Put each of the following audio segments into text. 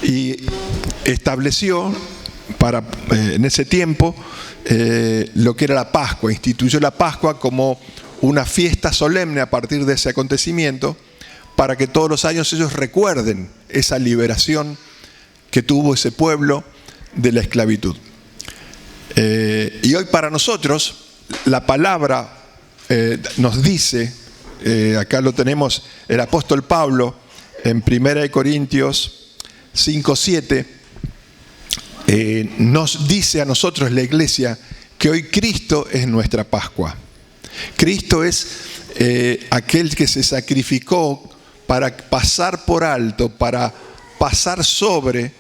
y estableció en ese tiempo lo que era la Pascua. Instituyó la Pascua como una fiesta solemne a partir de ese acontecimiento, para que todos los años ellos recuerden esa liberación que tuvo ese pueblo de la esclavitud. Y hoy para nosotros la palabra nos dice, acá lo tenemos, el apóstol Pablo en 1 Corintios 5:7, nos dice a nosotros, la iglesia, que hoy Cristo es nuestra Pascua. Cristo es aquel que se sacrificó para pasar por alto, para pasar sobre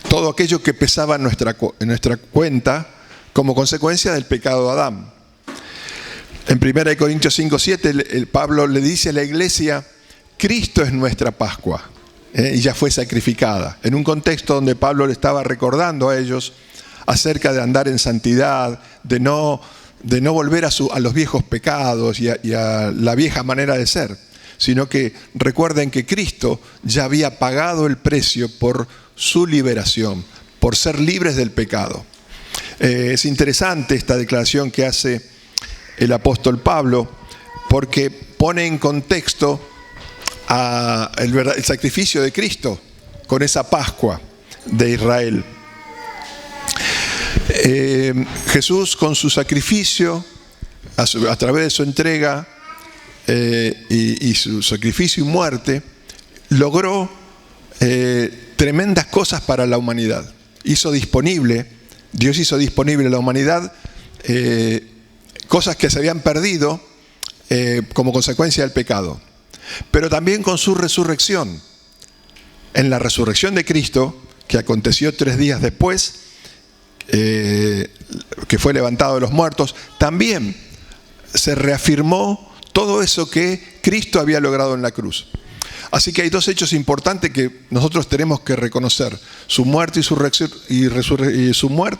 todo aquello que pesaba en nuestra cuenta como consecuencia del pecado de Adán. En 1 Corintios 5:7 Pablo le dice a la iglesia: Cristo es nuestra Pascua, y ya fue sacrificada. En un contexto donde Pablo le estaba recordando a ellos acerca de andar en santidad, de no volver a los viejos pecados y a la vieja manera de ser, sino que recuerden que Cristo ya había pagado el precio por su liberación, por ser libres del pecado. Es interesante esta declaración que hace el apóstol Pablo, porque pone en contexto el sacrificio de Cristo con esa Pascua de Israel. Jesús, con su sacrificio, a través de su entrega y su sacrificio y muerte, logró tremendas cosas para la humanidad. Dios hizo disponible a la humanidad cosas que se habían perdido como consecuencia del pecado. Pero también con su resurrección. En la resurrección de Cristo, que aconteció 3 días después, que fue levantado de los muertos, también se reafirmó todo eso que Cristo había logrado en la cruz. Así que hay 2 hechos importantes que nosotros tenemos que reconocer: su muerte y su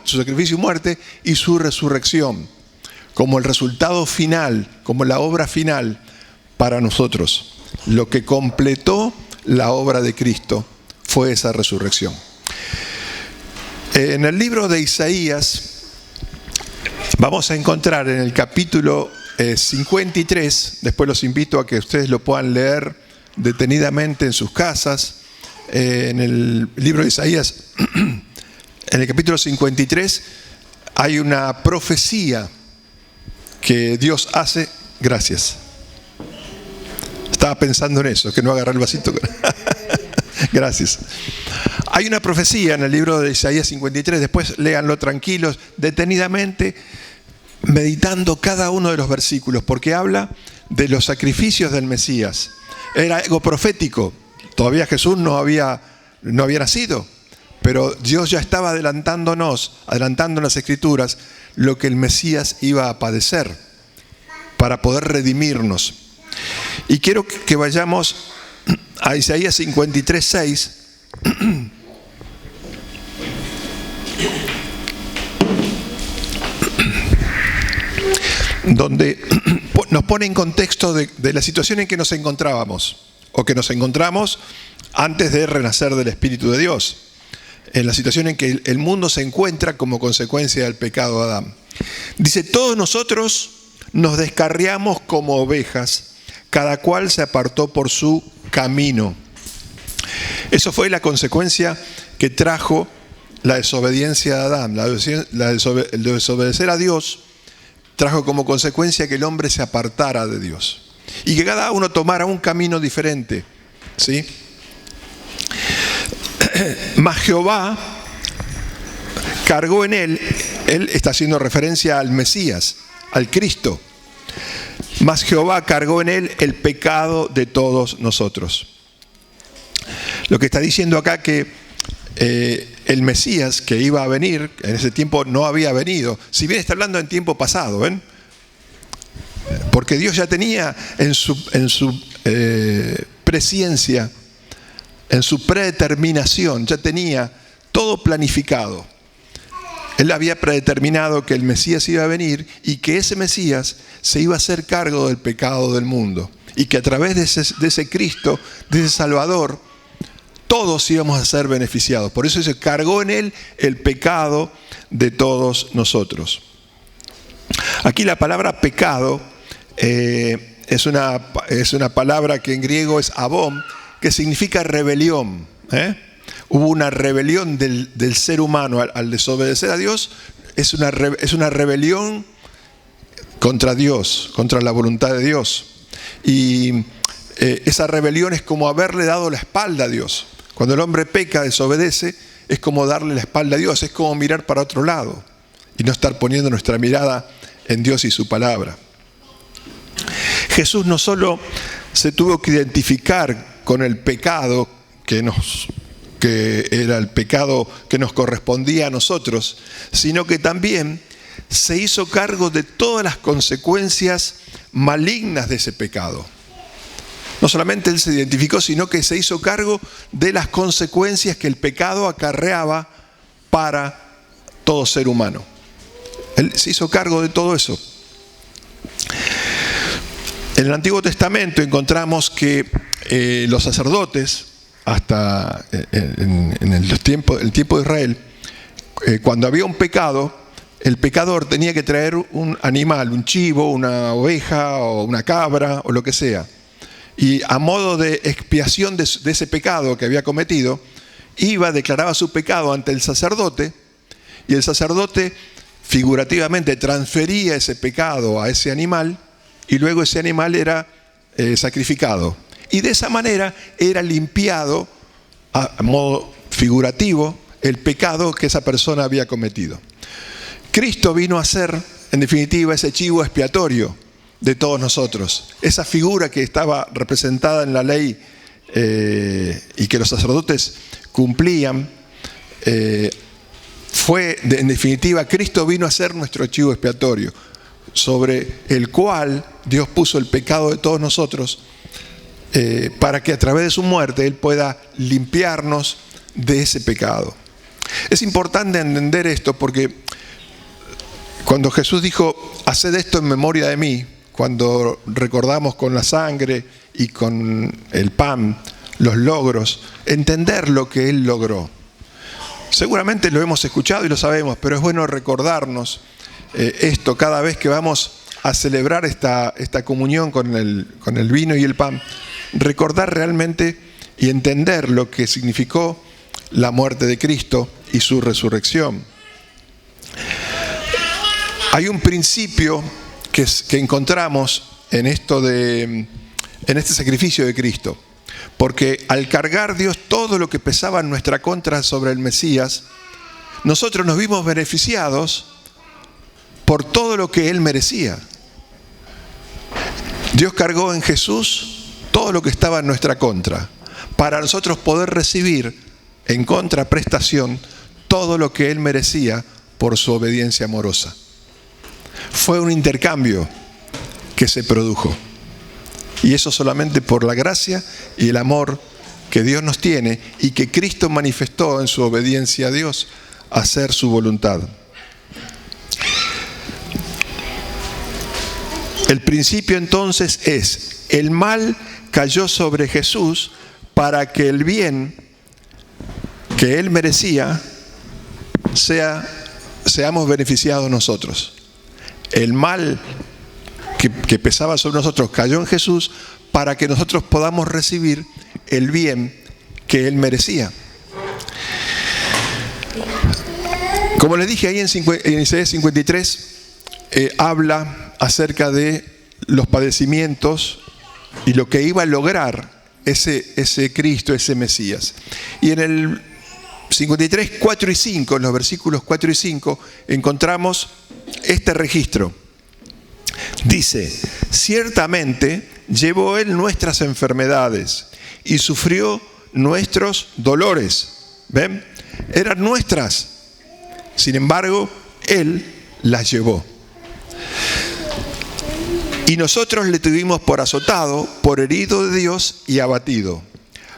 sacrificio y muerte, y su resurrección, como el resultado final, como la obra final para nosotros. Lo que completó la obra de Cristo fue esa resurrección. En el libro de Isaías vamos a encontrar en el capítulo 53, después los invito a que ustedes lo puedan leer detenidamente en sus casas, en el libro de Isaías, en el capítulo 53, hay una profecía que Dios hace. Gracias. Estaba pensando en eso, que no agarré el vasito. Gracias. Hay una profecía en el libro de Isaías 53, después léanlo tranquilos, detenidamente, meditando cada uno de los versículos, porque habla de los sacrificios del Mesías. Era algo profético. Todavía Jesús no había nacido, pero Dios ya estaba adelantando en las Escrituras lo que el Mesías iba a padecer para poder redimirnos. Y quiero que vayamos a Isaías 53:6, donde nos pone en contexto de la situación en que nos encontrábamos, o que nos encontramos antes de renacer del Espíritu de Dios, en la situación en que el mundo se encuentra como consecuencia del pecado de Adán. Dice: todos nosotros nos descarriamos como ovejas, cada cual se apartó por su camino. Eso fue la consecuencia que trajo la desobediencia de Adán. El desobedecer a Dios trajo como consecuencia que el hombre se apartara de Dios y que cada uno tomara un camino diferente, ¿sí? Mas Jehová cargó en él está haciendo referencia al Mesías, al Cristo. Mas Jehová cargó en él el pecado de todos nosotros. Lo que está diciendo acá que el Mesías que iba a venir, en ese tiempo no había venido, si bien está hablando en tiempo pasado, ¿ven? Porque Dios ya tenía en su presciencia, en su predeterminación, ya tenía todo planificado. Él había predeterminado que el Mesías iba a venir y que ese Mesías se iba a hacer cargo del pecado del mundo. Y que a través de ese Cristo, de ese Salvador, todos íbamos a ser beneficiados. Por eso se cargó en Él el pecado de todos nosotros. Aquí la palabra pecado es una palabra que en griego es abom, que significa rebelión. Hubo una rebelión del ser humano al desobedecer a Dios. Es una rebelión contra Dios, contra la voluntad de Dios. Y esa rebelión es como haberle dado la espalda a Dios. Cuando el hombre peca, desobedece, es como darle la espalda a Dios, es como mirar para otro lado y no estar poniendo nuestra mirada en Dios y su palabra. Jesús no solo se tuvo que identificar con el pecado que era el pecado que nos correspondía a nosotros, sino que también se hizo cargo de todas las consecuencias malignas de ese pecado. No solamente Él se identificó, sino que se hizo cargo de las consecuencias que el pecado acarreaba para todo ser humano. Él se hizo cargo de todo eso. En el Antiguo Testamento encontramos que los sacerdotes, hasta en el tiempo de Israel, cuando había un pecado, el pecador tenía que traer un animal, un chivo, una oveja o una cabra o lo que sea. Y a modo de expiación de ese pecado que había cometido, declaraba su pecado ante el sacerdote, y el sacerdote figurativamente transfería ese pecado a ese animal, y luego ese animal era sacrificado. Y de esa manera era limpiado, a modo figurativo, el pecado que esa persona había cometido. Cristo vino a ser, en definitiva, ese chivo expiatorio de todos nosotros. Esa figura que estaba representada en la ley y que los sacerdotes cumplían, en definitiva, Cristo vino a ser nuestro chivo expiatorio, sobre el cual Dios puso el pecado de todos nosotros, para que a través de su muerte Él pueda limpiarnos de ese pecado. Es importante entender esto porque cuando Jesús dijo, haced esto en memoria de mí, cuando recordamos con la sangre y con el pan los logros, entender lo que Él logró. Seguramente lo hemos escuchado y lo sabemos, pero es bueno recordarnos esto cada vez que vamos a celebrar esta comunión con el vino y el pan. Recordar realmente y entender lo que significó la muerte de Cristo y su resurrección. Hay un principio que encontramos en este sacrificio de Cristo. Porque al cargar Dios todo lo que pesaba en nuestra contra sobre el Mesías, nosotros nos vimos beneficiados por todo lo que Él merecía. Dios cargó en Jesús todo lo que estaba en nuestra contra, para nosotros poder recibir en contraprestación todo lo que Él merecía por su obediencia amorosa. Fue un intercambio que se produjo. Y eso solamente por la gracia y el amor que Dios nos tiene y que Cristo manifestó en su obediencia a Dios, a hacer su voluntad. El principio entonces es, el mal cayó sobre Jesús para que el bien que Él merecía seamos beneficiados nosotros. El mal que pesaba sobre nosotros cayó en Jesús para que nosotros podamos recibir el bien que Él merecía. Como les dije ahí en Isaías 53, habla acerca de los padecimientos y lo que iba a lograr ese Cristo, ese Mesías. Y en el 53, 4 y 5, en los versículos 4 y 5, encontramos este registro. Dice, ciertamente llevó Él nuestras enfermedades y sufrió nuestros dolores. ¿Ven? Eran nuestras. Sin embargo, Él las llevó. Y nosotros le tuvimos por azotado, por herido de Dios y abatido.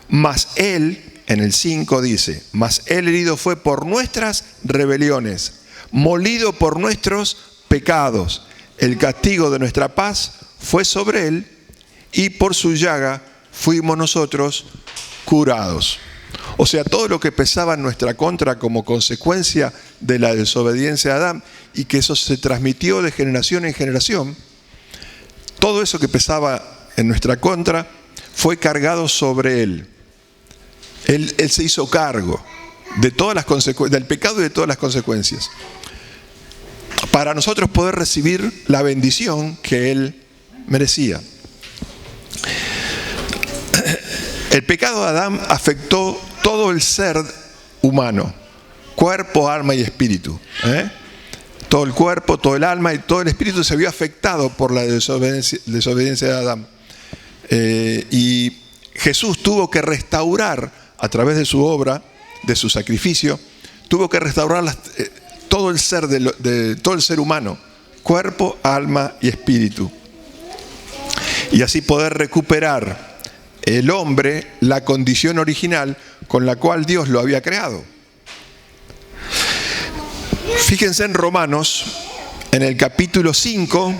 Mas Él, en el 5 dice, mas Él herido fue por nuestras rebeliones, molido por nuestros pecados. El castigo de nuestra paz fue sobre Él y por su llaga fuimos nosotros curados. O sea, todo lo que pesaba en nuestra contra como consecuencia de la desobediencia de Adán y que eso se transmitió de generación en generación, todo eso que pesaba en nuestra contra fue cargado sobre Él. Él se hizo cargo de todas las consecuencias, del pecado y de todas las consecuencias, para nosotros poder recibir la bendición que Él merecía. El pecado de Adán afectó todo el ser humano, cuerpo, alma y espíritu. Todo el cuerpo, todo el alma y todo el espíritu se vio afectado por la desobediencia de Adán. Y Jesús tuvo que restaurar, a través de su obra, de su sacrificio, tuvo que restaurar todo el ser todo el ser humano, cuerpo, alma y espíritu. Y así poder recuperar el hombre la condición original con la cual Dios lo había creado. Fíjense en Romanos, en el capítulo 5,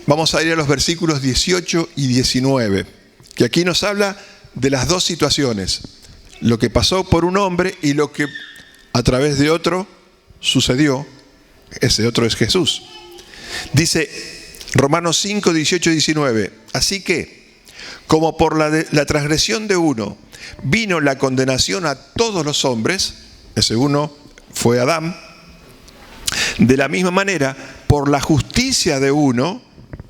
vamos a ir a los versículos 18 y 19, que aquí nos habla de las dos situaciones, lo que pasó por un hombre y lo que a través de otro sucedió. Ese otro es Jesús. Dice Romanos 5, 18 y 19, así que, como por la transgresión de uno vino la condenación a todos los hombres, ese uno fue Adán, de la misma manera, por la justicia de uno,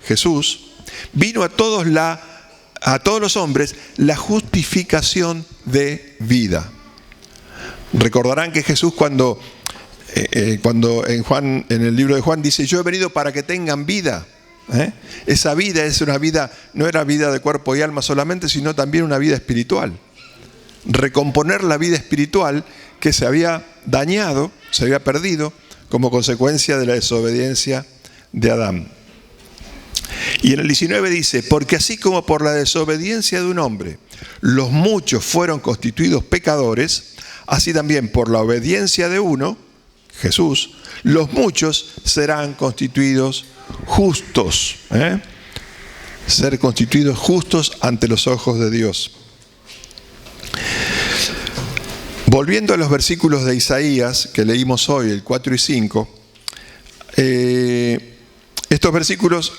Jesús, vino a todos los hombres la justificación de vida. Recordarán que Jesús cuando en el libro de Juan dice, yo he venido para que tengan vida. Esa vida es una vida, no era vida de cuerpo y alma solamente, sino también una vida espiritual. Recomponer la vida espiritual que se había dañado, se había perdido como consecuencia de la desobediencia de Adán. Y en el 19 dice, porque así como por la desobediencia de un hombre los muchos fueron constituidos pecadores, así también por la obediencia de uno, Jesús, los muchos serán constituidos justos. Ser constituidos justos ante los ojos de Dios. Volviendo a los versículos de Isaías que leímos hoy, el 4 y 5, estos versículos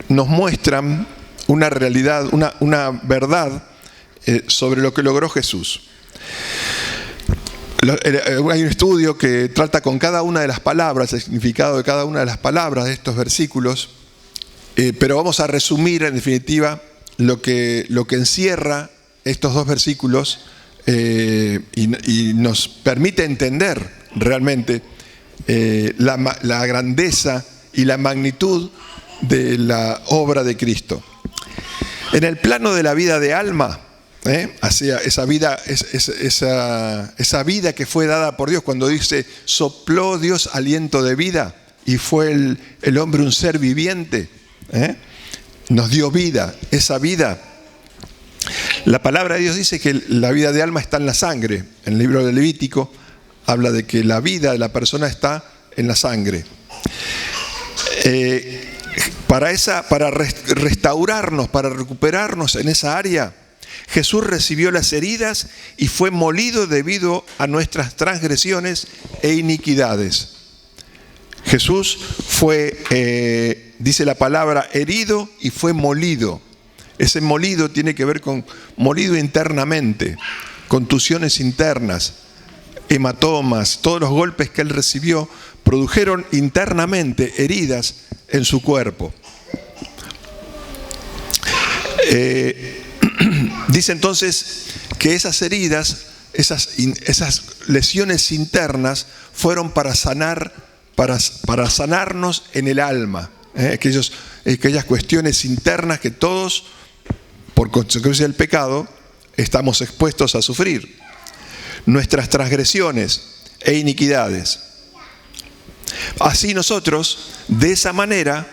nos muestran una realidad, una verdad sobre lo que logró Jesús. Hay un estudio que trata con cada una de las palabras, el significado de cada una de las palabras de estos versículos, pero vamos a resumir en definitiva lo que encierra estos dos versículos y nos permite entender realmente la grandeza y la magnitud de la obra de Cristo. En el plano de la vida de alma, hacia esa vida que fue dada por Dios, cuando dice sopló Dios aliento de vida y fue el hombre un ser viviente, nos dio vida. Esa vida, la palabra de Dios dice que la vida de alma está en la sangre. En el libro de Levítico habla de que la vida de la persona está en la sangre. Para restaurarnos, para recuperarnos en esa área, Jesús recibió las heridas y fue molido debido a nuestras transgresiones e iniquidades. Jesús fue, dice la palabra, herido y fue molido. Ese molido tiene que ver con molido internamente, contusiones internas, hematomas, todos los golpes que él recibió produjeron internamente heridas en su cuerpo. Dice entonces que esas heridas, esas lesiones internas fueron para sanarnos en el alma. Aquellas cuestiones internas que todos, por consecuencia del pecado, estamos expuestos a sufrir. Nuestras transgresiones e iniquidades. Así nosotros, de esa manera,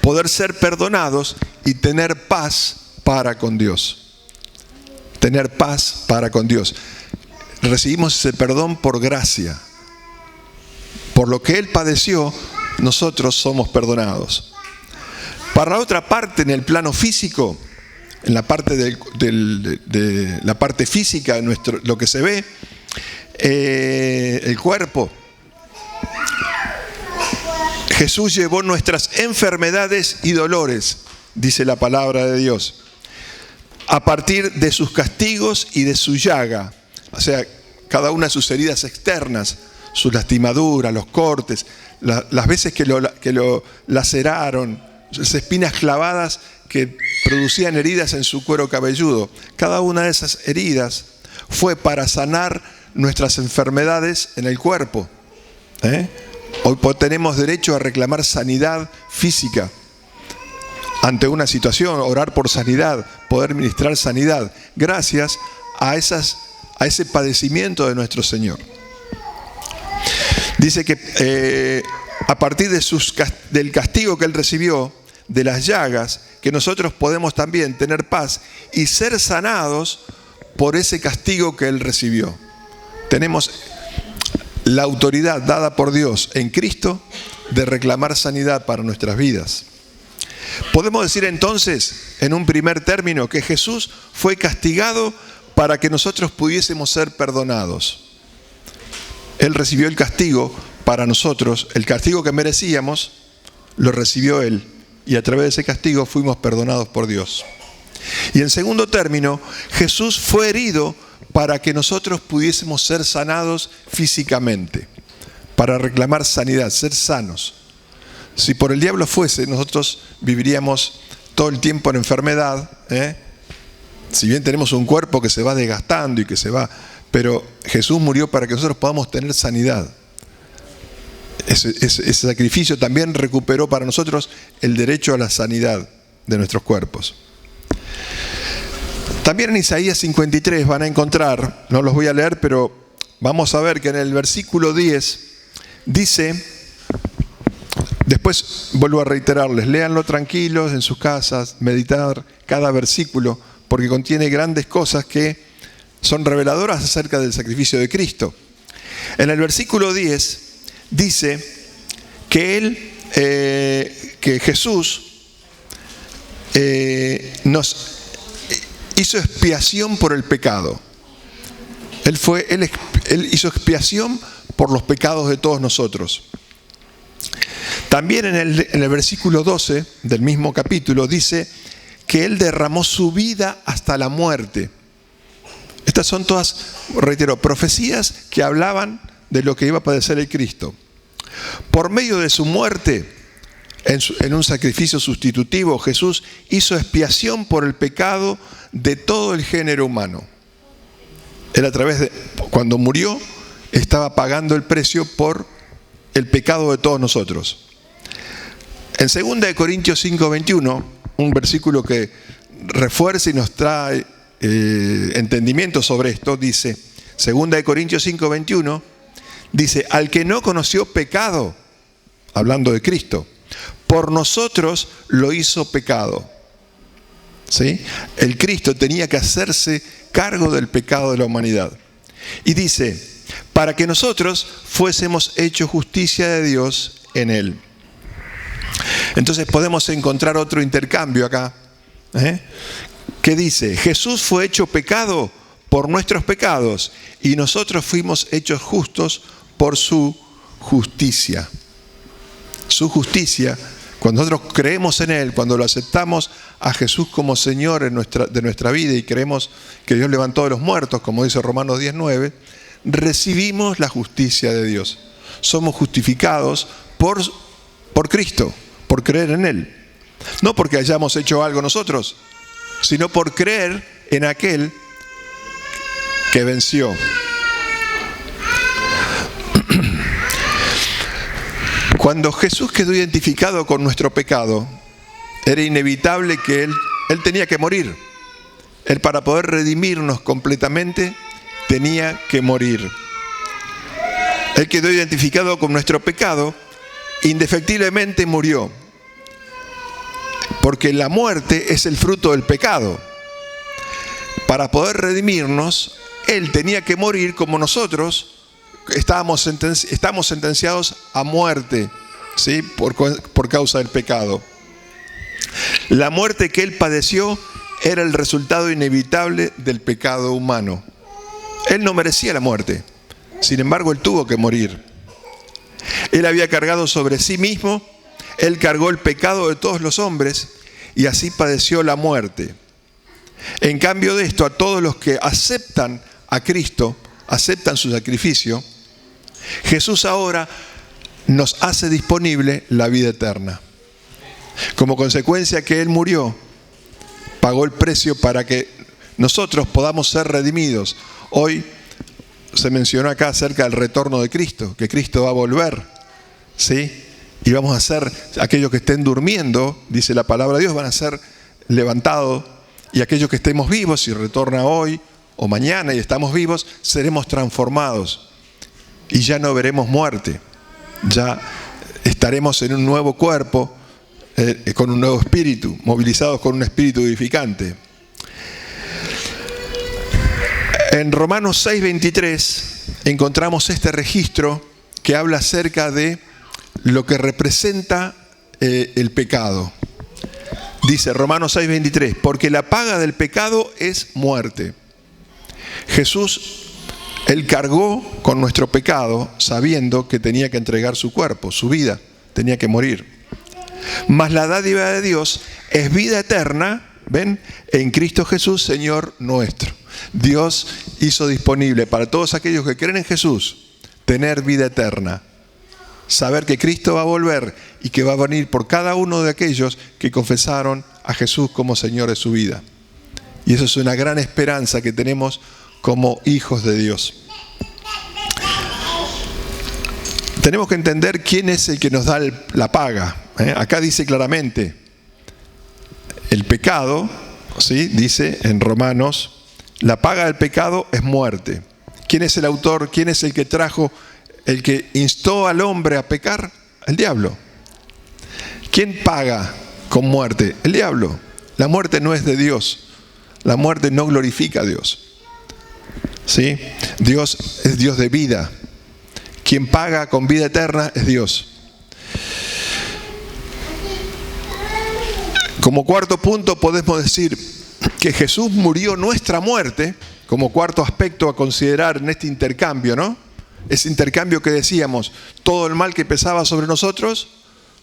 poder ser perdonados y tener paz para con Dios. Tener paz para con Dios. Recibimos ese perdón por gracia. Por lo que Él padeció, nosotros somos perdonados. Para la otra parte, en el plano físico, en la parte de la parte física, lo que se ve, el cuerpo. Jesús llevó nuestras enfermedades y dolores, dice la palabra de Dios, a partir de sus castigos y de su llaga. O sea, cada una de sus heridas externas, sus lastimaduras, los cortes, las veces que lo laceraron, esas espinas clavadas que producían heridas en su cuero cabelludo. Cada una de esas heridas fue para sanar nuestras enfermedades en el cuerpo. Hoy tenemos derecho a reclamar sanidad física ante una situación, orar por sanidad, poder ministrar sanidad, gracias a ese padecimiento de nuestro Señor. Dice que a partir del castigo que Él recibió, de las llagas, que nosotros podemos también tener paz y ser sanados por ese castigo que Él recibió. Tenemos la autoridad dada por Dios en Cristo de reclamar sanidad para nuestras vidas. Podemos decir entonces, en un primer término, que Jesús fue castigado para que nosotros pudiésemos ser perdonados. Él recibió el castigo para nosotros, el castigo que merecíamos, lo recibió Él, y a través de ese castigo fuimos perdonados por Dios. Y en segundo término, Jesús fue herido para que nosotros pudiésemos ser sanados físicamente, para reclamar sanidad, ser sanos. Si por el diablo fuese, nosotros viviríamos todo el tiempo en enfermedad, Si bien tenemos un cuerpo que se va desgastando y que se va, pero Jesús murió para que nosotros podamos tener sanidad. Ese sacrificio también recuperó para nosotros el derecho a la sanidad de nuestros cuerpos. También en Isaías 53 van a encontrar, no los voy a leer, pero vamos a ver que en el versículo 10 dice, después vuelvo a reiterarles, léanlo tranquilos en sus casas, meditar cada versículo, porque contiene grandes cosas que son reveladoras acerca del sacrificio de Cristo. En el versículo 10 dice que Jesús nos hizo expiación por el pecado. Él hizo expiación por los pecados de todos nosotros. También en el versículo 12 del mismo capítulo dice que Él derramó su vida hasta la muerte. Estas son todas, reitero, profecías que hablaban de lo que iba a padecer el Cristo. Por medio de su muerte, en un sacrificio sustitutivo, Jesús hizo expiación por el pecado de todo el género humano. Él cuando murió, estaba pagando el precio por el pecado de todos nosotros. En 2 Corintios 5:21, un versículo que refuerza y nos trae entendimiento sobre esto, dice, 2 Corintios 5:21, dice, al que no conoció pecado, hablando de Cristo, por nosotros lo hizo pecado. ¿Sí? El Cristo tenía que hacerse cargo del pecado de la humanidad. Y dice, para que nosotros fuésemos hechos justicia de Dios en Él. Entonces podemos encontrar otro intercambio acá, que dice, Jesús fue hecho pecado por nuestros pecados y nosotros fuimos hechos justos por su justicia. Su justicia, cuando nosotros creemos en Él, cuando lo aceptamos a Jesús como Señor de nuestra vida y creemos que Dios levantó de los muertos, como dice Romanos 10:9, recibimos la justicia de Dios. Somos justificados por Cristo, por creer en Él. No porque hayamos hecho algo nosotros, sino por creer en aquel que venció. Cuando Jesús quedó identificado con nuestro pecado, era inevitable que Él tenía que morir. Él, para poder redimirnos completamente, tenía que morir. Él quedó identificado con nuestro pecado, indefectiblemente murió. Porque la muerte es el fruto del pecado. Para poder redimirnos, Él tenía que morir como nosotros estamos sentenciados a muerte, ¿sí? por causa del pecado. La muerte que Él padeció era el resultado inevitable del pecado humano. Él no merecía la muerte. Sin embargo, Él tuvo que morir. Él había cargado sobre sí mismo, Él cargó el pecado de todos los hombres y así padeció la muerte. En cambio de esto, a todos los que aceptan a Cristo, aceptan su sacrificio, Jesús ahora nos hace disponible la vida eterna. Como consecuencia que Él murió, pagó el precio para que nosotros podamos ser redimidos. Hoy se mencionó acá acerca del retorno de Cristo, que Cristo va a volver, ¿sí? Y vamos a ser, aquellos que estén durmiendo, dice la palabra de Dios, van a ser levantados, y aquellos que estemos vivos, si retorna hoy o mañana y estamos vivos, seremos transformados y ya no veremos muerte, ya estaremos en un nuevo cuerpo, con un nuevo espíritu, movilizados con un espíritu vivificante. En Romanos 6:23 encontramos este registro que habla acerca de lo que representa el pecado. Dice Romanos 6:23, porque la paga del pecado es muerte. Jesús, Él cargó con nuestro pecado sabiendo que tenía que entregar su cuerpo, su vida, tenía que morir. Mas la dádiva de Dios es vida eterna, ¿ven? En Cristo Jesús, Señor nuestro. Dios hizo disponible para todos aquellos que creen en Jesús tener vida eterna. Saber que Cristo va a volver y que va a venir por cada uno de aquellos que confesaron a Jesús como Señor de su vida. Y eso es una gran esperanza que tenemos como hijos de Dios. Tenemos que entender quién es el que nos da la paga. Acá dice claramente, el pecado, ¿sí? Dice en Romanos, la paga del pecado es muerte. ¿Quién es el autor? ¿Quién es el que trajo, el que instó al hombre a pecar? El diablo. ¿Quién paga con muerte? El diablo. La muerte no es de Dios. La muerte no glorifica a Dios. ¿Sí? Dios es Dios de vida. Quien paga con vida eterna es Dios. Como cuarto punto podemos decir que Jesús murió nuestra muerte, como cuarto aspecto a considerar en este intercambio, ¿no? Ese intercambio que decíamos, todo el mal que pesaba sobre nosotros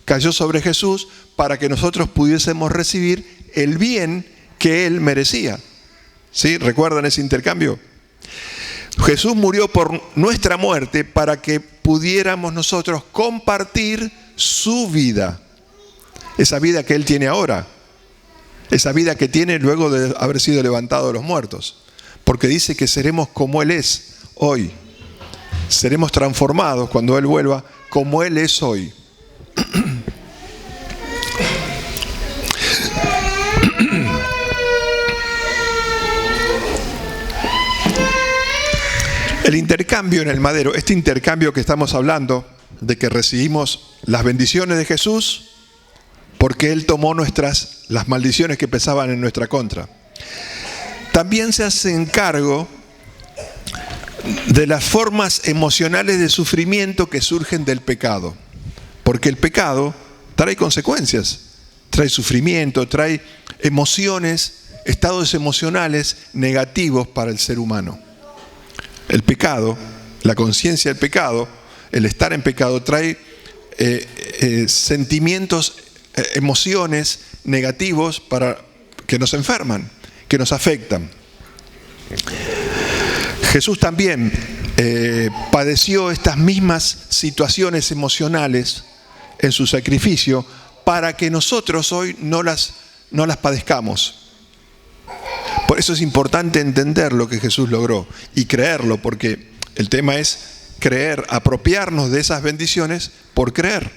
cayó sobre Jesús para que nosotros pudiésemos recibir el bien que Él merecía. ¿Sí? ¿Recuerdan ese intercambio? Jesús murió por nuestra muerte para que pudiéramos nosotros compartir su vida. Esa vida que Él tiene ahora. Esa vida que tiene luego de haber sido levantado de los muertos. Porque dice que seremos como Él es hoy. Seremos transformados cuando Él vuelva como Él es hoy. El intercambio en el madero, este intercambio que estamos hablando, de que recibimos las bendiciones de Jesús, porque Él tomó las maldiciones que pesaban en nuestra contra. También se hace cargo de las formas emocionales de sufrimiento que surgen del pecado. Porque el pecado trae consecuencias, trae sufrimiento, trae emociones, estados emocionales negativos para el ser humano. El pecado, la conciencia del pecado, el estar en pecado trae sentimientos, emociones negativos que nos enferman, que nos afectan. Jesús también padeció estas mismas situaciones emocionales en su sacrificio para que nosotros hoy no las padezcamos. Por eso es importante entender lo que Jesús logró y creerlo, porque el tema es creer, apropiarnos de esas bendiciones por creer.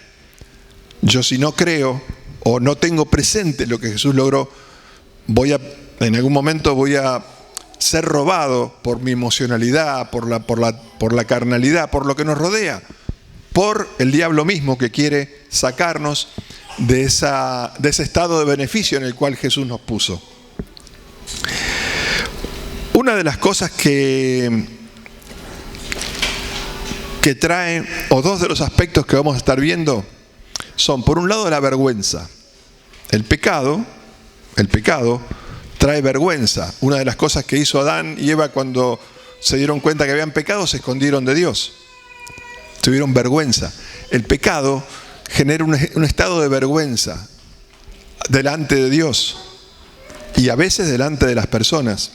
Yo si no creo o no tengo presente lo que Jesús logró, en algún momento voy a ser robado por mi emocionalidad, por la carnalidad, por lo que nos rodea, por el diablo mismo que quiere sacarnos de ese estado de beneficio en el cual Jesús nos puso. Una de las cosas que trae, o dos de los aspectos que vamos a estar viendo, son por un lado la vergüenza. El pecado trae vergüenza. Una de las cosas que hizo Adán y Eva cuando se dieron cuenta que habían pecado, se escondieron de Dios. Tuvieron vergüenza. El pecado genera un estado de vergüenza delante de Dios y a veces delante de las personas.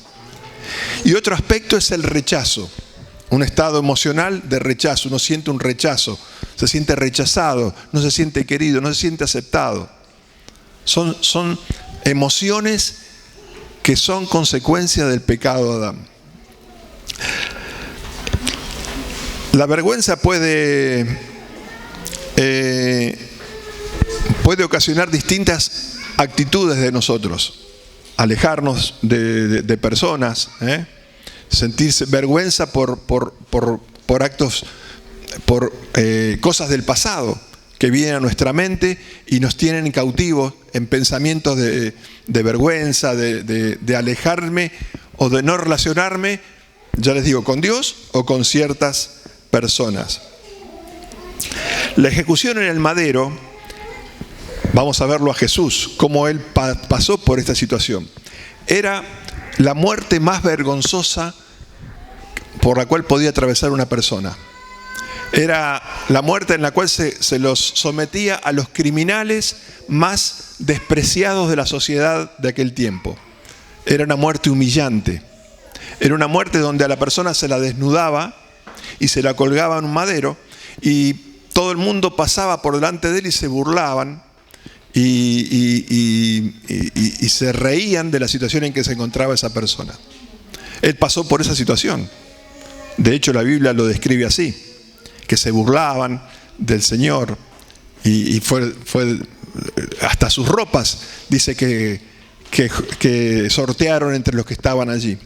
Y otro aspecto es el rechazo, un estado emocional de rechazo. Uno siente un rechazo, se siente rechazado, no se siente querido, no se siente aceptado. Son emociones que son consecuencia del pecado de Adán. La vergüenza puede ocasionar distintas actitudes de nosotros. Alejarnos de personas, sentirse vergüenza por actos, por cosas del pasado que vienen a nuestra mente y nos tienen cautivos en pensamientos de vergüenza, de alejarme o de no relacionarme, ya les digo, con Dios o con ciertas personas. La ejecución en el madero, vamos a verlo a Jesús, cómo Él pasó por esta situación. Era la muerte más vergonzosa por la cual podía atravesar una persona. Era la muerte en la cual se los sometía a los criminales más despreciados de la sociedad de aquel tiempo. Era una muerte humillante. Era una muerte donde a la persona se la desnudaba y se la colgaba en un madero y todo el mundo pasaba por delante de él y se burlaban y se reían de la situación en que se encontraba esa persona. Él pasó por esa situación. De hecho, la Biblia lo describe así, que se burlaban del Señor y fue hasta sus ropas, dice que sortearon entre los que estaban allí.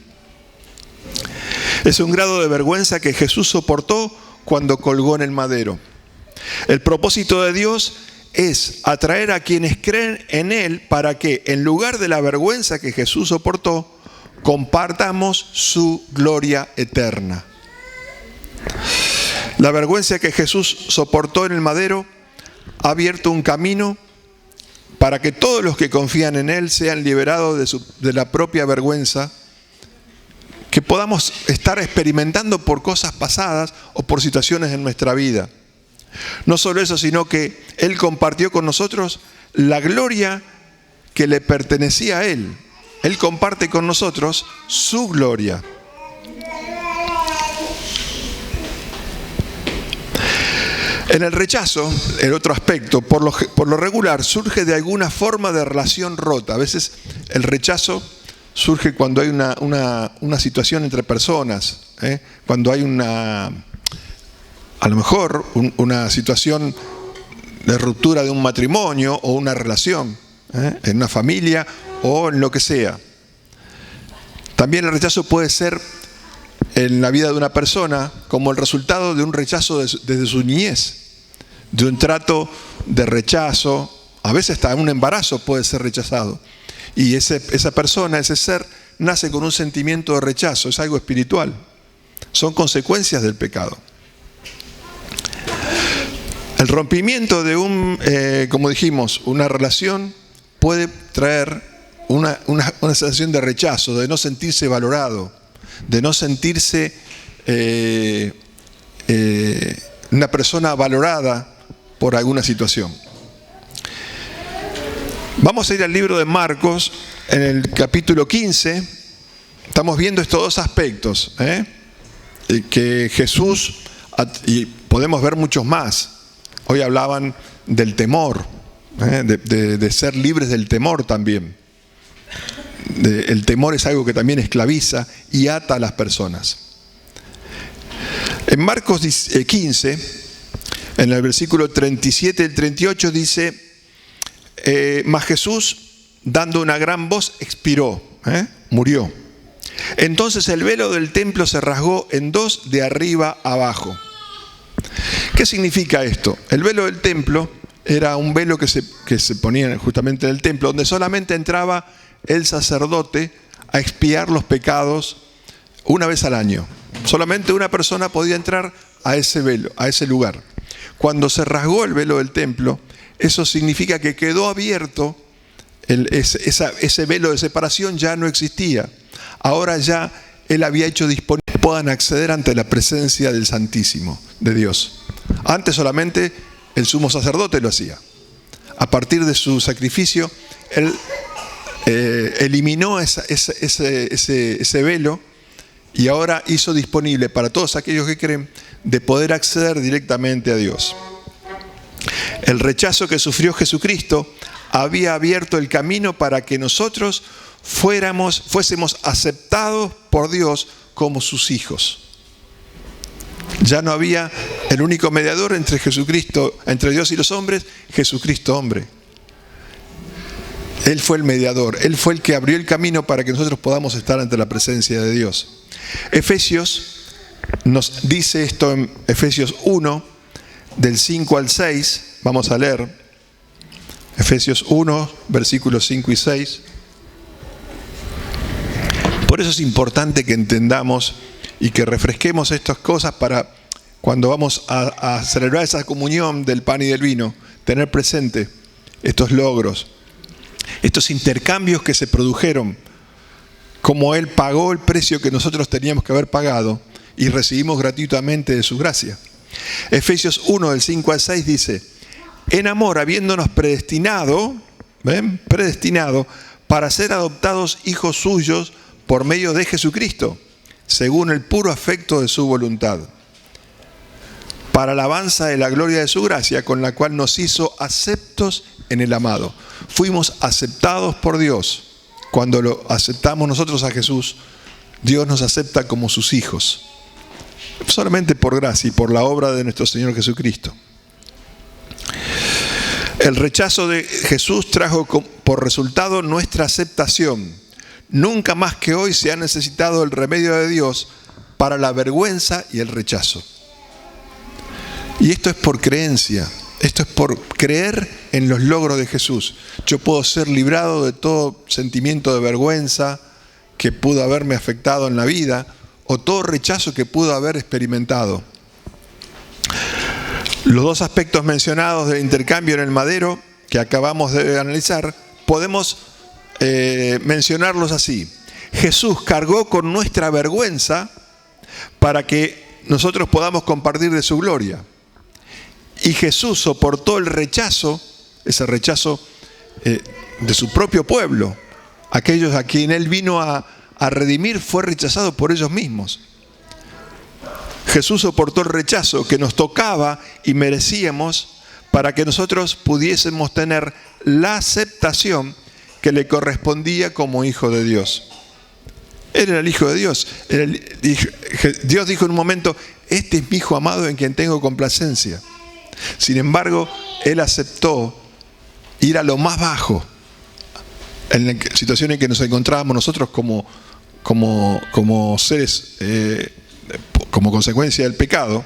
Es un grado de vergüenza que Jesús soportó cuando colgó en el madero. El propósito de Dios es atraer a quienes creen en Él para que, en lugar de la vergüenza que Jesús soportó, compartamos su gloria eterna. La vergüenza que Jesús soportó en el madero ha abierto un camino para que todos los que confían en Él sean liberados de la propia vergüenza, que podamos estar experimentando por cosas pasadas o por situaciones en nuestra vida. No solo eso, sino que Él compartió con nosotros la gloria que le pertenecía a Él. Él comparte con nosotros su gloria. En el rechazo, el otro aspecto, por lo regular, surge de alguna forma de relación rota. A veces el rechazo surge cuando hay una situación entre personas, cuando hay a lo mejor una situación de ruptura de un matrimonio o una relación, en una familia o en lo que sea. También el rechazo puede ser en la vida de una persona como el resultado de un rechazo desde su niñez, de un trato de rechazo. A veces hasta un embarazo puede ser rechazado. Y esa persona, ese ser, nace con un sentimiento de rechazo, es algo espiritual. Son consecuencias del pecado. El rompimiento de como dijimos, una relación puede traer una sensación de rechazo, de no sentirse valorado, de no sentirse una persona valorada por alguna situación. Vamos a ir al libro de Marcos, en el capítulo 15. Estamos viendo estos dos aspectos, que Jesús, y podemos ver muchos más. Hoy hablaban del temor, de ser libres del temor también. El temor es algo que también esclaviza y ata a las personas. En Marcos 15, en el versículo 37 y el 38 dice: mas Jesús, dando una gran voz, expiró, murió. Entonces el velo del templo se rasgó en dos de arriba abajo. ¿Qué significa esto? El velo del templo era un velo que se ponía justamente en el templo, donde solamente entraba el sacerdote a expiar los pecados una vez al año. Solamente una persona podía entrar a ese velo, a ese lugar. Cuando se rasgó el velo del templo, eso significa que quedó abierto ese velo de separación ya no existía. Ahora ya Él había hecho disponible que puedan acceder ante la presencia del Santísimo, de Dios. Antes solamente el sumo sacerdote lo hacía. A partir de su sacrificio, Él eliminó ese velo y ahora hizo disponible para todos aquellos que creen de poder acceder directamente a Dios. El rechazo que sufrió Jesucristo había abierto el camino para que nosotros fuésemos aceptados por Dios como sus hijos. Ya no había el único mediador entre Jesucristo, entre Dios y los hombres, Jesucristo hombre. Él fue el mediador, Él fue el que abrió el camino para que nosotros podamos estar ante la presencia de Dios. Efesios nos dice esto en Efesios 1, del 5 al 6, vamos a leer. Efesios 1, versículos 5 y 6. Por eso es importante que entendamos y que refresquemos estas cosas para cuando vamos a celebrar esa comunión del pan y del vino, tener presente estos logros, estos intercambios que se produjeron, como Él pagó el precio que nosotros teníamos que haber pagado y recibimos gratuitamente de su gracia. Efesios 1, del 5 al 6 dice: en amor, habiéndonos predestinado, ¿ven? Predestinado para ser adoptados hijos suyos por medio de Jesucristo, según el puro afecto de su voluntad, para alabanza de la gloria de su gracia, con la cual nos hizo aceptos en el amado. Fuimos aceptados por Dios. Cuando lo aceptamos nosotros a Jesús, Dios nos acepta como sus hijos, solamente por gracia y por la obra de nuestro Señor Jesucristo. El rechazo de Jesús trajo por resultado nuestra aceptación. Nunca más que hoy se ha necesitado el remedio de Dios para la vergüenza y el rechazo. Y esto es por creencia, esto es por creer en los logros de Jesús. Yo puedo ser librado de todo sentimiento de vergüenza que pudo haberme afectado en la vida o todo rechazo que pudo haber experimentado. Los dos aspectos mencionados del intercambio en el madero que acabamos de analizar, podemos mencionarlos así. Jesús cargó con nuestra vergüenza para que nosotros podamos compartir de su gloria. Y Jesús soportó el rechazo, ese rechazo de su propio pueblo. Aquellos a quien Él vino a redimir fue rechazado por ellos mismos. Jesús soportó el rechazo que nos tocaba y merecíamos para que nosotros pudiésemos tener la aceptación que le correspondía como hijo de Dios. Él era el hijo de Dios. Dios dijo en un momento: este es mi hijo amado en quien tengo complacencia. Sin embargo, Él aceptó ir a lo más bajo, en la situación en que nos encontrábamos nosotros como seres, como consecuencia del pecado,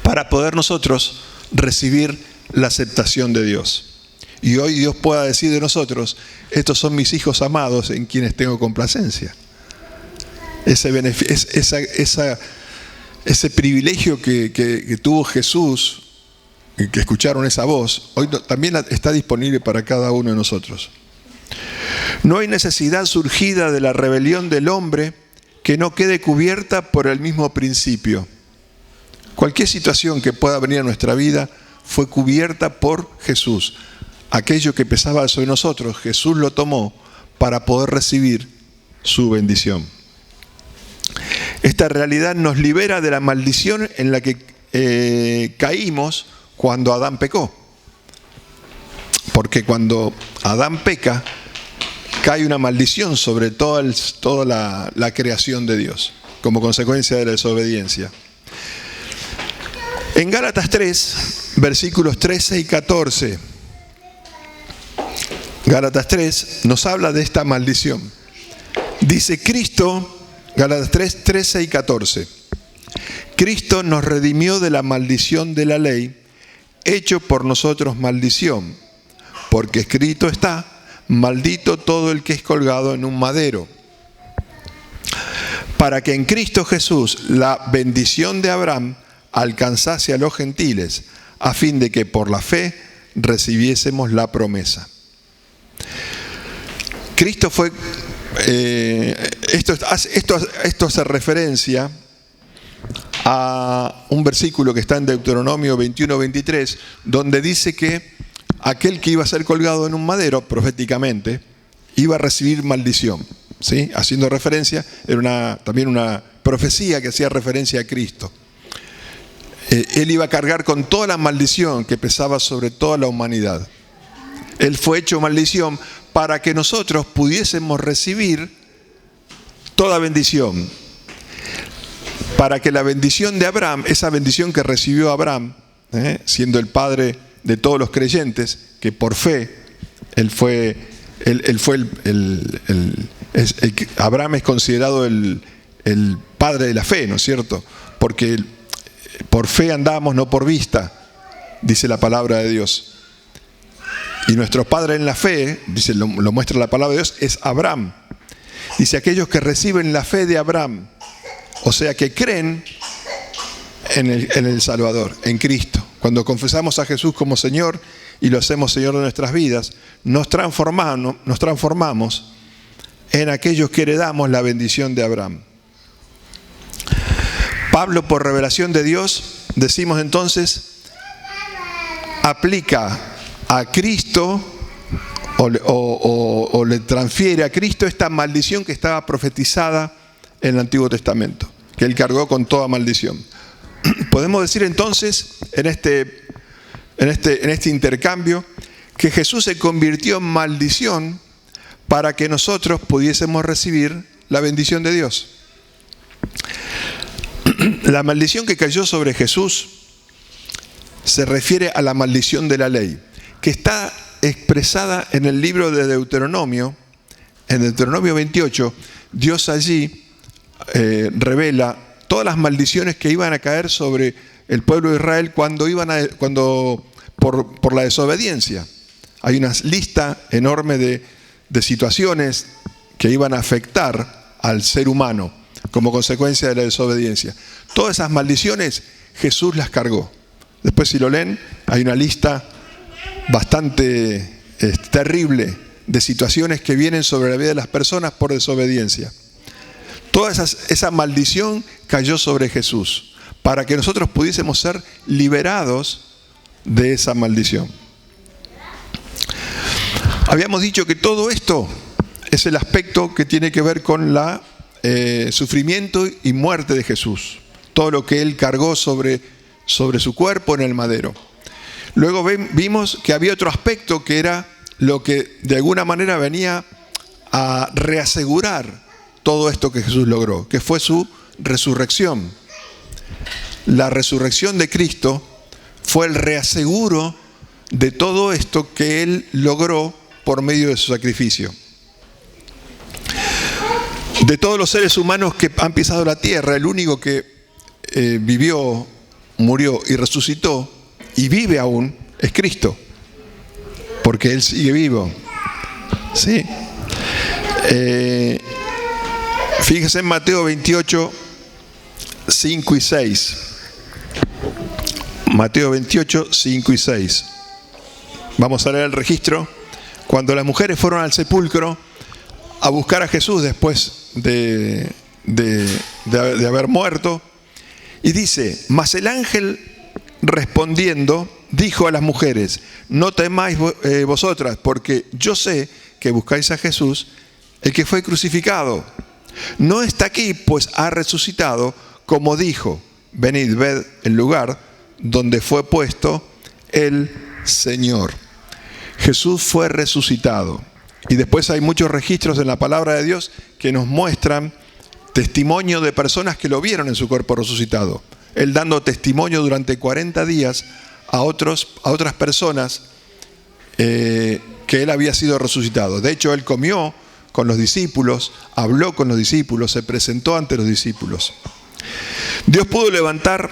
para poder nosotros recibir la aceptación de Dios. Y hoy Dios pueda decir de nosotros: estos son mis hijos amados en quienes tengo complacencia. Ese privilegio que tuvo Jesús, que escucharon esa voz, hoy también está disponible para cada uno de nosotros. No hay necesidad surgida de la rebelión del hombre que no quede cubierta por el mismo principio. Cualquier situación que pueda venir a nuestra vida fue cubierta por Jesús. Aquello que pesaba sobre nosotros, Jesús lo tomó para poder recibir su bendición. Esta realidad nos libera de la maldición en la que caímos cuando Adán pecó. Porque cuando Adán peca, cae una maldición sobre toda la creación de Dios, como consecuencia de la desobediencia. En Gálatas 3, versículos 13 y 14, Gálatas 3 nos habla de esta maldición. Dice Cristo, Gálatas 3, 13 y 14, Cristo nos redimió de la maldición de la ley, hecho por nosotros maldición, porque escrito está: maldito todo el que es colgado en un madero. Para que en Cristo Jesús la bendición de Abraham alcanzase a los gentiles, a fin de que por la fe recibiésemos la promesa. Cristo fue... esto hace referencia a un versículo que está en Deuteronomio 21-23, donde dice que aquel que iba a ser colgado en un madero, proféticamente, iba a recibir maldición, ¿sí? Haciendo referencia, era también una profecía que hacía referencia a Cristo. Él iba a cargar con toda la maldición que pesaba sobre toda la humanidad. Él fue hecho maldición para que nosotros pudiésemos recibir toda bendición. Para que la bendición de Abraham, esa bendición que recibió Abraham, siendo el padre de todos los creyentes, que por fe, Abraham es considerado el padre de la fe, ¿no es cierto? Porque por fe andamos, no por vista, dice la palabra de Dios. Y nuestro padre en la fe, dice, lo muestra la palabra de Dios, es Abraham. Dice, aquellos que reciben la fe de Abraham, o sea, que creen en el Salvador, en Cristo. Cuando confesamos a Jesús como Señor y lo hacemos Señor de nuestras vidas, nos transformamos en aquellos que heredamos la bendición de Abraham. Pablo, por revelación de Dios, decimos entonces, aplica a Cristo o le transfiere a Cristo esta maldición que estaba profetizada en el Antiguo Testamento, que él cargó con toda maldición. Podemos decir entonces, en este intercambio, que Jesús se convirtió en maldición para que nosotros pudiésemos recibir la bendición de Dios. La maldición que cayó sobre Jesús se refiere a la maldición de la ley, que está expresada en el libro de Deuteronomio. En Deuteronomio 28, Dios allí revela todas las maldiciones que iban a caer sobre el pueblo de Israel por la desobediencia. Hay una lista enorme de situaciones que iban a afectar al ser humano como consecuencia de la desobediencia. Todas esas maldiciones Jesús las cargó. Después, si lo leen, hay una lista bastante terrible de situaciones que vienen sobre la vida de las personas por desobediencia. Toda esa maldición cayó sobre Jesús para que nosotros pudiésemos ser liberados de esa maldición. Habíamos dicho que todo esto es el aspecto que tiene que ver con la sufrimiento y muerte de Jesús. Todo lo que Él cargó sobre su cuerpo en el madero. Luego vimos que había otro aspecto que era lo que de alguna manera venía a reasegurar todo esto que Jesús logró, que fue su resurrección. La resurrección de Cristo fue el reaseguro de todo esto que Él logró por medio de su sacrificio. De todos los seres humanos que han pisado la tierra, el único que vivió, murió y resucitó y vive aún es Cristo, porque Él sigue vivo. ¿Sí? Fíjese en Mateo 28, 5 y 6. Mateo 28, 5 y 6. Vamos a leer el registro. Cuando las mujeres fueron al sepulcro a buscar a Jesús después de haber muerto, y dice, mas el ángel respondiendo dijo a las mujeres, no temáis vosotras, porque yo sé que buscáis a Jesús, el que fue crucificado. No está aquí, pues ha resucitado, como dijo. Venid, ved el lugar donde fue puesto el Señor. Jesús fue resucitado. Y después hay muchos registros en la palabra de Dios que nos muestran testimonio de personas que lo vieron en su cuerpo resucitado. Él dando testimonio durante 40 días a otras personas que Él había sido resucitado. De hecho, Él comió con los discípulos, habló con los discípulos, se presentó ante los discípulos. Dios pudo levantar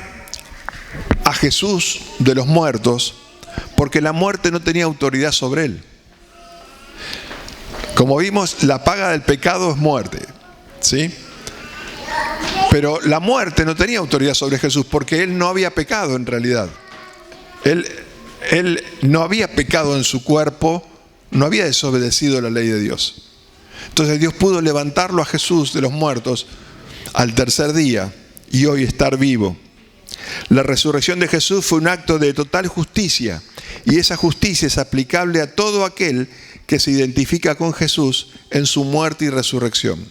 a Jesús de los muertos porque la muerte no tenía autoridad sobre Él. Como vimos, la paga del pecado es muerte, ¿sí? Pero la muerte no tenía autoridad sobre Jesús porque Él no había pecado en realidad. Él no había pecado en su cuerpo no había desobedecido la ley de Dios. Entonces Dios pudo levantarlo a Jesús de los muertos al tercer día y hoy estar vivo. La resurrección de Jesús fue un acto de total justicia, y esa justicia es aplicable a todo aquel que se identifica con Jesús en su muerte y resurrección.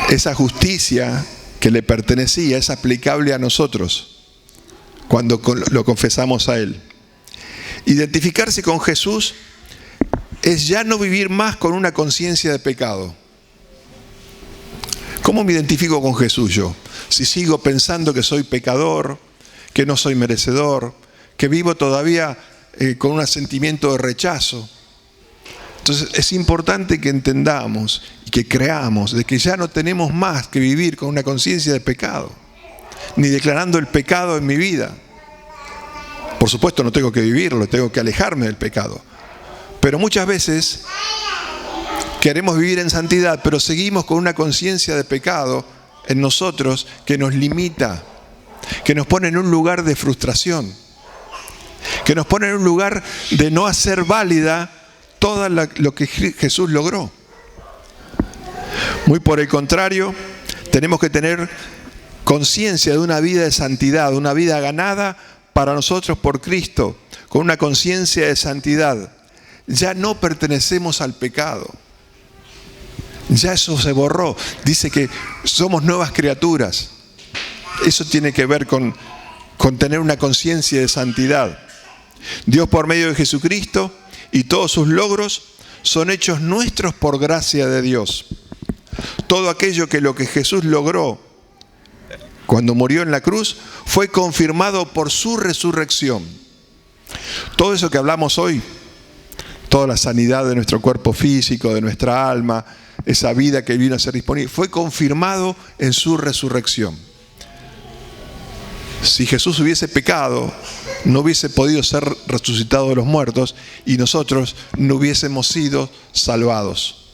Esa justicia que le pertenecía es aplicable a nosotros cuando lo confesamos a Él. Identificarse con Jesús es ya no vivir más con una conciencia de pecado. ¿Cómo me identifico con Jesús yo? Si sigo pensando que soy pecador, que no soy merecedor, que vivo todavía con un sentimiento de rechazo. Entonces es importante que entendamos y que creamos de que ya no tenemos más que vivir con una conciencia de pecado, ni declarando el pecado en mi vida. Por supuesto no tengo que vivirlo, tengo que alejarme del pecado. Pero muchas veces queremos vivir en santidad, pero seguimos con una conciencia de pecado en nosotros que nos limita, que nos pone en un lugar de frustración, que nos pone en un lugar de no hacer válida todo lo que Jesús logró. Muy por el contrario, tenemos que tener conciencia de una vida de santidad, una vida ganada para nosotros por Cristo, con una conciencia de santidad. Ya no pertenecemos al pecado. Ya eso se borró. Dice que somos nuevas criaturas. Eso tiene que ver con tener una conciencia de santidad. Dios, por medio de Jesucristo y todos sus logros, son hechos nuestros por gracia de Dios. Todo aquello lo que Jesús logró cuando murió en la cruz fue confirmado por su resurrección. Todo eso que hablamos hoy, toda la sanidad de nuestro cuerpo físico, de nuestra alma, esa vida que vino a ser disponible, fue confirmado en su resurrección. Si Jesús hubiese pecado, no hubiese podido ser resucitado de los muertos y nosotros no hubiésemos sido salvados.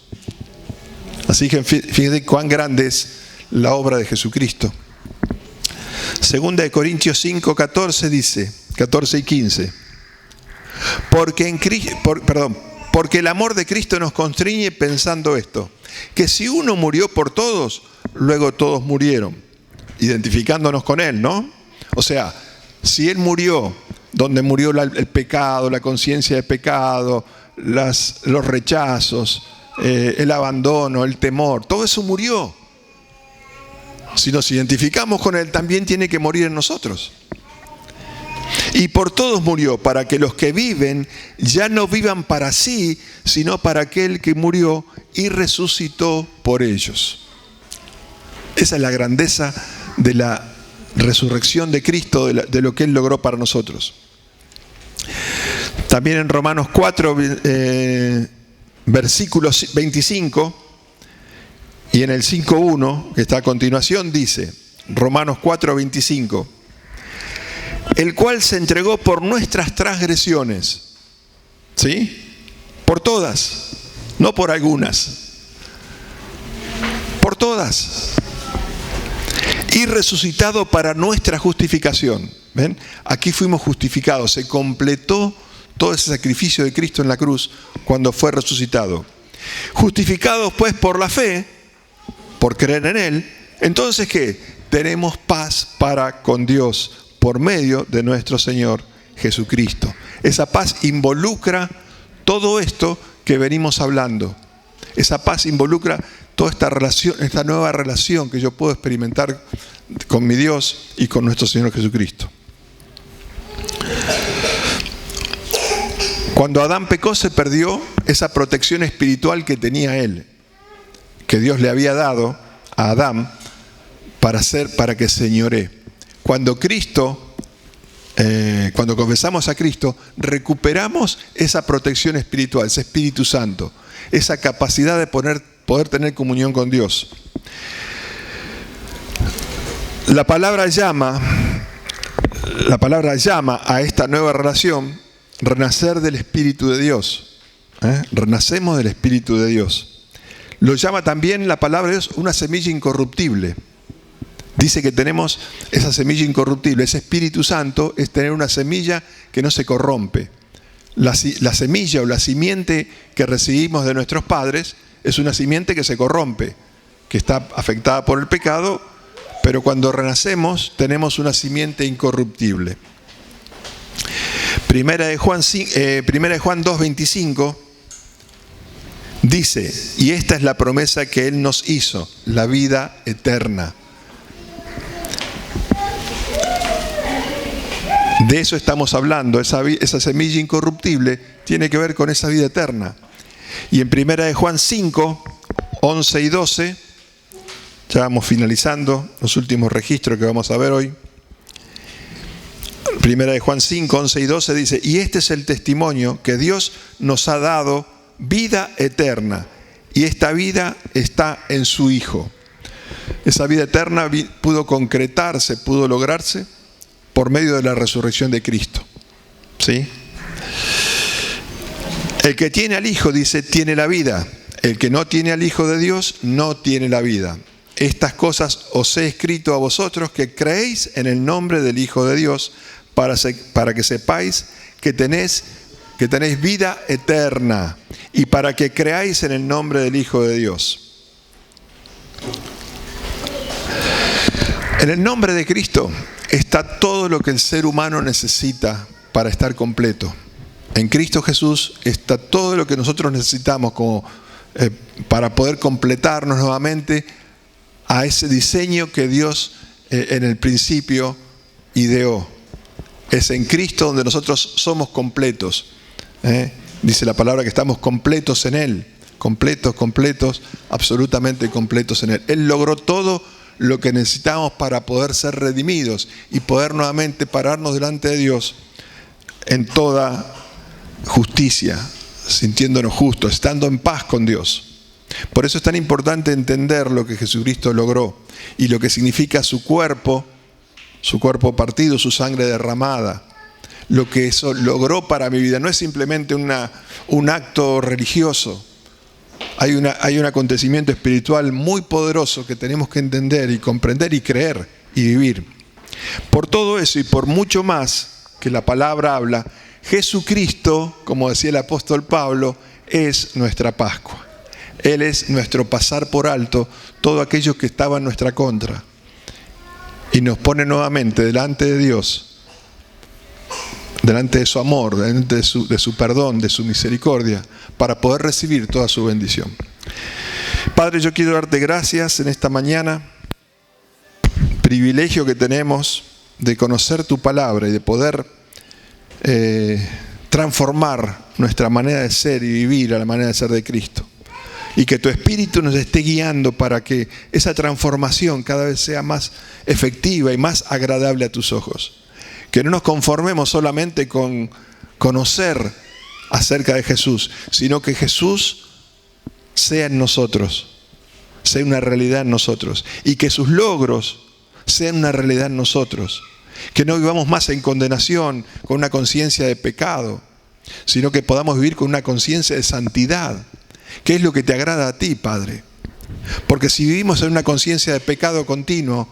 Así que fíjense cuán grande es la obra de Jesucristo. Segunda de Corintios 5, 14 dice, 14 y 15. Porque el amor de Cristo nos constriñe pensando esto, que si uno murió por todos, luego todos murieron, identificándonos con Él, ¿no? O sea, si Él murió, donde murió el pecado, la conciencia de pecado, los rechazos, el abandono, el temor, todo eso murió. Si nos identificamos con Él, también tiene que morir en nosotros. Y por todos murió, para que los que viven ya no vivan para sí, sino para aquel que murió y resucitó por ellos. Esa es la grandeza de la resurrección de Cristo, de lo que Él logró para nosotros. También en Romanos 4, versículo 25, y en el 5.1, que está a continuación, dice, Romanos 4, 25, el cual se entregó por nuestras transgresiones, ¿sí? Por todas, no por algunas, por todas, y resucitado para nuestra justificación. ¿Ven? Aquí fuimos justificados, se completó todo ese sacrificio de Cristo en la cruz cuando fue resucitado. Justificados pues por la fe, por creer en Él, entonces ¿qué? Tenemos paz para con Dios por medio de nuestro Señor Jesucristo. Esa paz involucra todo esto que venimos hablando. Esa paz involucra toda esta relación, esta nueva relación que yo puedo experimentar con mi Dios y con nuestro Señor Jesucristo. Cuando Adán pecó, se perdió esa protección espiritual que tenía él, que Dios le había dado a Adán para que señoree. Cuando confesamos a Cristo, recuperamos esa protección espiritual, ese Espíritu Santo, esa capacidad de poder tener comunión con Dios. La palabra llama a esta nueva relación renacer del Espíritu de Dios. Renacemos del Espíritu de Dios. Lo llama también la palabra de Dios una semilla incorruptible. Dice que tenemos esa semilla incorruptible. Ese Espíritu Santo es tener una semilla que no se corrompe. La semilla o la simiente que recibimos de nuestros padres es una simiente que se corrompe, que está afectada por el pecado, pero cuando renacemos tenemos una simiente incorruptible. Primera de Juan 2:25 dice, y esta es la promesa que Él nos hizo, la vida eterna. De eso estamos hablando, esa semilla incorruptible tiene que ver con esa vida eterna. Y en Primera de Juan 5:11 y 12, ya vamos finalizando los últimos registros que vamos a ver hoy. Primera de Juan 5:11 y 12 dice, y este es el testimonio que Dios nos ha dado, vida eterna, y esta vida está en su Hijo. Esa vida eterna pudo concretarse, pudo lograrse por medio de la resurrección de Cristo. ¿Sí? El que tiene al Hijo, dice, tiene la vida. El que no tiene al Hijo de Dios, no tiene la vida. Estas cosas os he escrito a vosotros que creéis en el nombre del Hijo de Dios, para que sepáis que tenéis vida eterna, y para que creáis en el nombre del Hijo de Dios. En el nombre de Cristo está todo lo que el ser humano necesita para estar completo. En Cristo Jesús está todo lo que nosotros necesitamos para poder completarnos nuevamente a ese diseño que Dios en el principio ideó. Es en Cristo donde nosotros somos completos. Dice la palabra que estamos completos en Él. Completos, absolutamente completos en Él. Él logró todo lo que necesitamos para poder ser redimidos y poder nuevamente pararnos delante de Dios en toda justicia, sintiéndonos justos, estando en paz con Dios. Por eso es tan importante entender lo que Jesucristo logró y lo que significa su cuerpo partido, su sangre derramada. Lo que eso logró para mi vida no es simplemente un acto religioso. Hay un acontecimiento espiritual muy poderoso que tenemos que entender y comprender y creer y vivir. Por todo eso y por mucho más que la palabra habla, Jesucristo, como decía el apóstol Pablo, es nuestra Pascua. Él es nuestro pasar por alto todo aquello que estaba en nuestra contra. Y nos pone nuevamente delante de Dios, delante de su amor, delante de su perdón, de su misericordia, para poder recibir toda su bendición. Padre, yo quiero darte gracias en esta mañana, privilegio que tenemos de conocer tu palabra y de poder transformar nuestra manera de ser y vivir a la manera de ser de Cristo. Y que tu Espíritu nos esté guiando para que esa transformación cada vez sea más efectiva y más agradable a tus ojos. Que no nos conformemos solamente con conocer acerca de Jesús, sino que Jesús sea en nosotros, sea una realidad en nosotros. Y que sus logros sean una realidad en nosotros. Que no vivamos más en condenación, con una conciencia de pecado, sino que podamos vivir con una conciencia de santidad. ¿Qué es lo que te agrada a ti, Padre? Porque si vivimos en una conciencia de pecado continuo,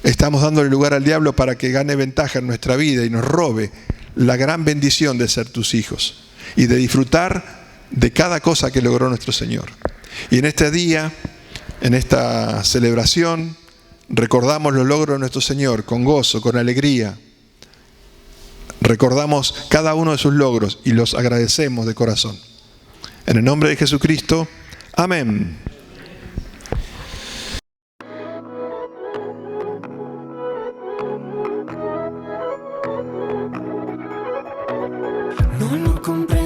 estamos dándole lugar al diablo para que gane ventaja en nuestra vida y nos robe la gran bendición de ser tus hijos y de disfrutar de cada cosa que logró nuestro Señor. Y en este día, en esta celebración, recordamos los logros de nuestro Señor con gozo, con alegría. Recordamos cada uno de sus logros y los agradecemos de corazón. En el nombre de Jesucristo, amén. No lo compré.